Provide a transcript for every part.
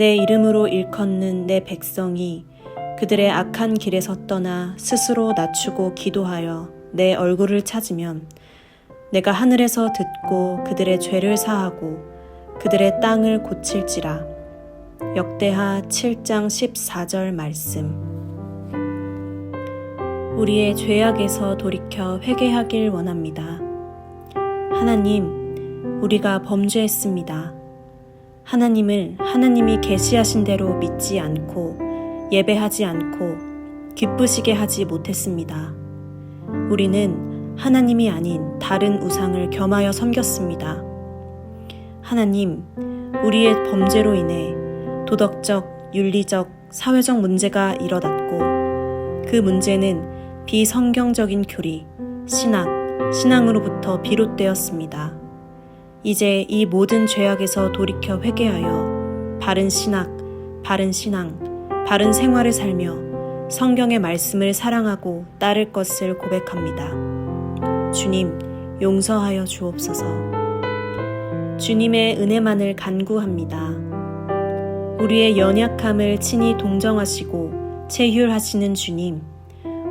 내 이름으로 일컫는 내 백성이 그들의 악한 길에서 떠나 스스로 낮추고 기도하여 내 얼굴을 찾으면 내가 하늘에서 듣고 그들의 죄를 사하고 그들의 땅을 고칠지라. 역대하 7장 14절 말씀. 우리의 죄악에서 돌이켜 회개하길 원합니다. 하나님, 우리가 범죄했습니다. 하나님을 하나님이 계시하신 대로 믿지 않고 예배하지 않고 기쁘시게 하지 못했습니다. 우리는 하나님이 아닌 다른 우상을 겸하여 섬겼습니다. 하나님, 우리의 범죄로 인해 도덕적, 윤리적, 사회적 문제가 일어났고 그 문제는 비성경적인 교리, 신앙으로부터 비롯되었습니다. 이제 이 모든 죄악에서 돌이켜 회개하여 바른 신앙, 바른 생활을 살며 성경의 말씀을 사랑하고 따를 것을 고백합니다. 주님, 용서하여 주옵소서. 주님의 은혜만을 간구합니다. 우리의 연약함을 친히 동정하시고 체휼하시는 주님,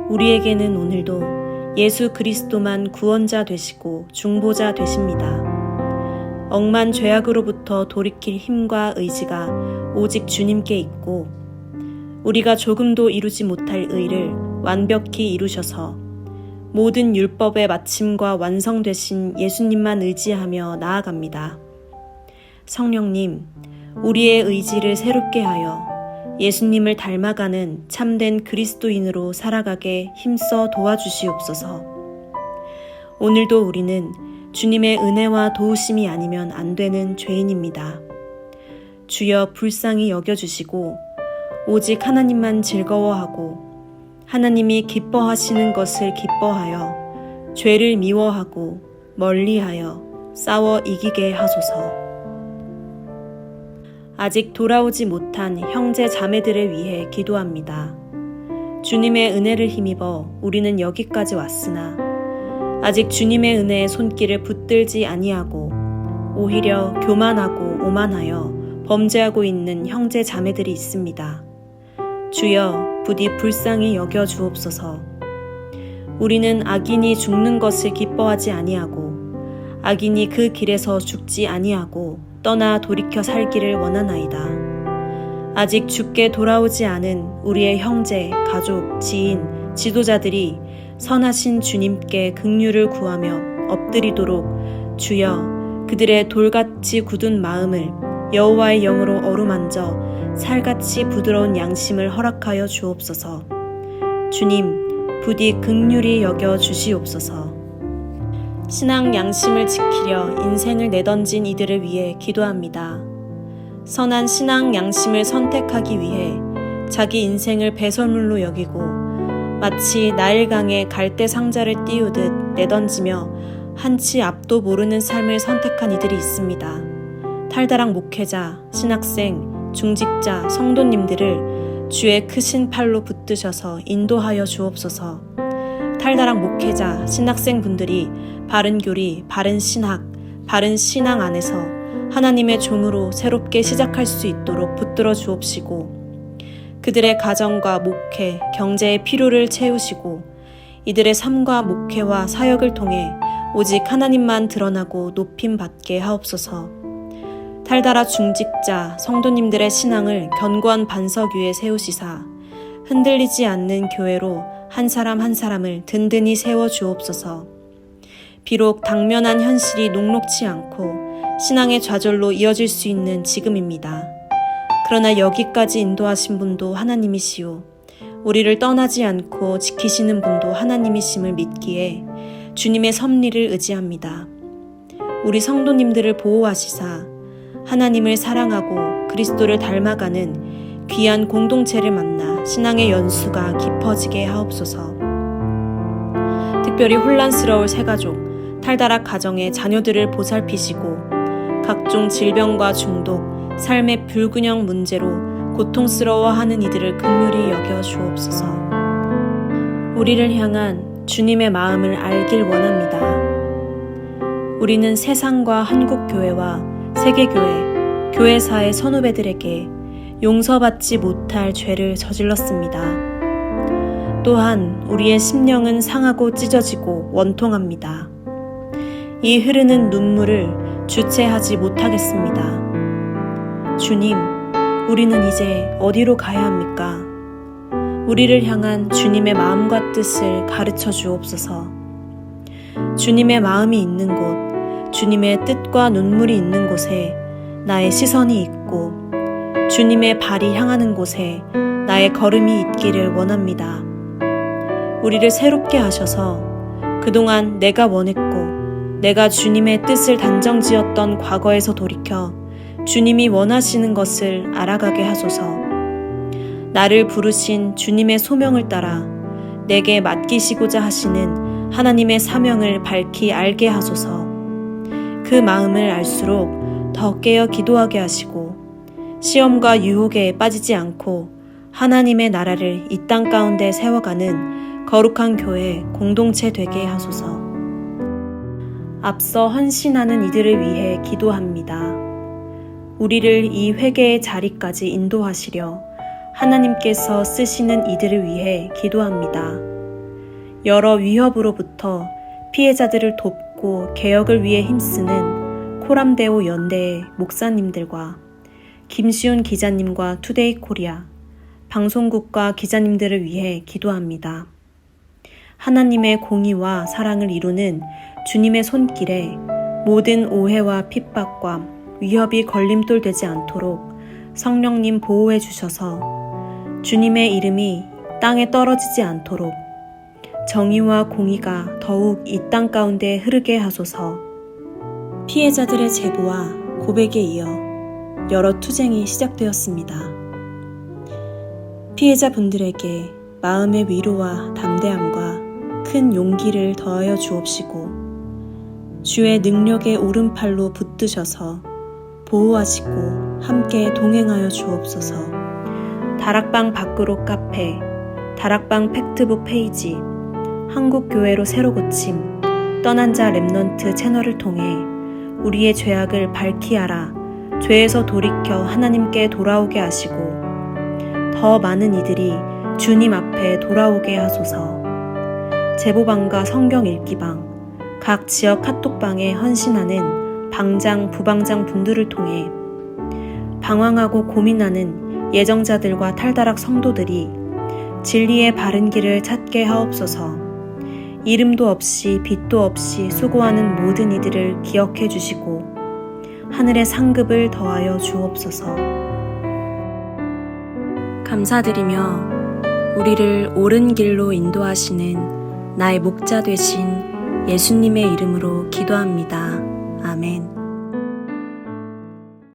우리에게는 오늘도 예수 그리스도만 구원자 되시고 중보자 되십니다. 억만 죄악으로부터 돌이킬 힘과 의지가 오직 주님께 있고 우리가 조금도 이루지 못할 의를 완벽히 이루셔서 모든 율법의 마침과 완성되신 예수님만 의지하며 나아갑니다. 성령님, 우리의 의지를 새롭게 하여 예수님을 닮아가는 참된 그리스도인으로 살아가게 힘써 도와주시옵소서. 오늘도 우리는 주님의 은혜와 도우심이 아니면 안 되는 죄인입니다. 주여 불쌍히 여겨주시고 오직 하나님만 즐거워하고 하나님이 기뻐하시는 것을 기뻐하여 죄를 미워하고 멀리하여 싸워 이기게 하소서. 아직 돌아오지 못한 형제 자매들을 위해 기도합니다. 주님의 은혜를 힘입어 우리는 여기까지 왔으나 아직 주님의 은혜의 손길을 붙들지 아니하고 오히려 교만하고 오만하여 범죄하고 있는 형제 자매들이 있습니다. 주여 부디 불쌍히 여겨 주옵소서. 우리는 악인이 죽는 것을 기뻐하지 아니하고 악인이 그 길에서 죽지 아니하고 떠나 돌이켜 살기를 원하나이다. 아직 주께 돌아오지 않은 우리의 형제, 가족, 지인, 지도자들이 선하신 주님께 긍휼을 구하며 엎드리도록 주여 그들의 돌같이 굳은 마음을 여호와의 영으로 어루만져 살같이 부드러운 양심을 허락하여 주옵소서. 주님, 부디 긍휼히 여겨 주시옵소서. 신앙 양심을 지키려 인생을 내던진 이들을 위해 기도합니다. 선한 신앙 양심을 선택하기 위해 자기 인생을 배설물로 여기고 마치 나일강에 갈대 상자를 띄우듯 내던지며 한치 앞도 모르는 삶을 선택한 이들이 있습니다. 탈다락 목회자, 신학생, 중직자, 성도님들을 주의 크신 팔로 붙드셔서 인도하여 주옵소서. 탈다락 목회자, 신학생분들이 바른 교리, 바른 신앙 안에서 하나님의 종으로 새롭게 시작할 수 있도록 붙들어 주옵시고 그들의 가정과 목회, 경제의 필요를 채우시고 이들의 삶과 목회와 사역을 통해 오직 하나님만 드러나고 높임 받게 하옵소서. 탈다락 중직자, 성도님들의 신앙을 견고한 반석 위에 세우시사 흔들리지 않는 교회로 한 사람 한 사람을 든든히 세워 주옵소서. 비록 당면한 현실이 녹록치 않고 신앙의 좌절로 이어질 수 있는 지금입니다. 그러나 여기까지 인도하신 분도 하나님이시오. 우리를 떠나지 않고 지키시는 분도 하나님이심을 믿기에 주님의 섭리를 의지합니다. 우리 성도님들을 보호하시사 하나님을 사랑하고 그리스도를 닮아가는 귀한 공동체를 만나 신앙의 연수가 깊어지게 하옵소서. 특별히 혼란스러울 새가족, 탈다락 가정의 자녀들을 보살피시고 각종 질병과 중독, 삶의 불균형 문제로 고통스러워하는 이들을 긍휼히 여겨 주옵소서. 우리를 향한 주님의 마음을 알길 원합니다. 우리는 세상과 한국교회와 세계교회, 교회사의 선후배들에게 용서받지 못할 죄를 저질렀습니다. 또한 우리의 심령은 상하고 찢어지고 원통합니다. 이 흐르는 눈물을 주체하지 못하겠습니다. 주님, 우리는 이제 어디로 가야 합니까? 우리를 향한 주님의 마음과 뜻을 가르쳐 주옵소서. 주님의 마음이 있는 곳, 주님의 뜻과 눈물이 있는 곳에 나의 시선이 있고 주님의 발이 향하는 곳에 나의 걸음이 있기를 원합니다. 우리를 새롭게 하셔서 그동안 내가 원했고 내가 주님의 뜻을 단정지었던 과거에서 돌이켜 주님이 원하시는 것을 알아가게 하소서. 나를 부르신 주님의 소명을 따라 내게 맡기시고자 하시는 하나님의 사명을 밝히 알게 하소서. 그 마음을 알수록 더 깨어 기도하게 하시고 시험과 유혹에 빠지지 않고 하나님의 나라를 이 땅 가운데 세워가는 거룩한 교회 공동체 되게 하소서. 앞서 헌신하는 이들을 위해 기도합니다. 우리를 이 회개의 자리까지 인도하시려 하나님께서 쓰시는 이들을 위해 기도합니다. 여러 위협으로부터 피해자들을 돕고 개혁을 위해 힘쓰는 코람데오 연대의 목사님들과 김시훈 기자님과 투데이 코리아, 방송국과 기자님들을 위해 기도합니다. 하나님의 공의와 사랑을 이루는 주님의 손길에 모든 오해와 핍박과 위협이 걸림돌 되지 않도록 성령님 보호해 주셔서 주님의 이름이 땅에 떨어지지 않도록 정의와 공의가 더욱 이 땅 가운데 흐르게 하소서. 피해자들의 제보와 고백에 이어 여러 투쟁이 시작되었습니다. 피해자분들에게 마음의 위로와 담대함과 큰 용기를 더하여 주옵시고 주의 능력의 오른팔로 붙드셔서 보호하시고 함께 동행하여 주옵소서. 다락방 밖으로 카페, 다락방 팩트북 페이지, 한국교회로 새로 고침, 떠난 자 렘넌트 채널을 통해 우리의 죄악을 밝히 알아 죄에서 돌이켜 하나님께 돌아오게 하시고 더 많은 이들이 주님 앞에 돌아오게 하소서. 제보방과 성경 읽기방, 각 지역 카톡방에 헌신하는 방장, 부방장 분들을 통해 방황하고 고민하는 예정자들과 탈다락 성도들이 진리의 바른 길을 찾게 하옵소서. 이름도 없이 빛도 없이 수고하는 모든 이들을 기억해 주시고 하늘의 상급을 더하여 주옵소서. 감사드리며 우리를 옳은 길로 인도하시는 나의 목자 되신 예수님의 이름으로 기도합니다. 아멘.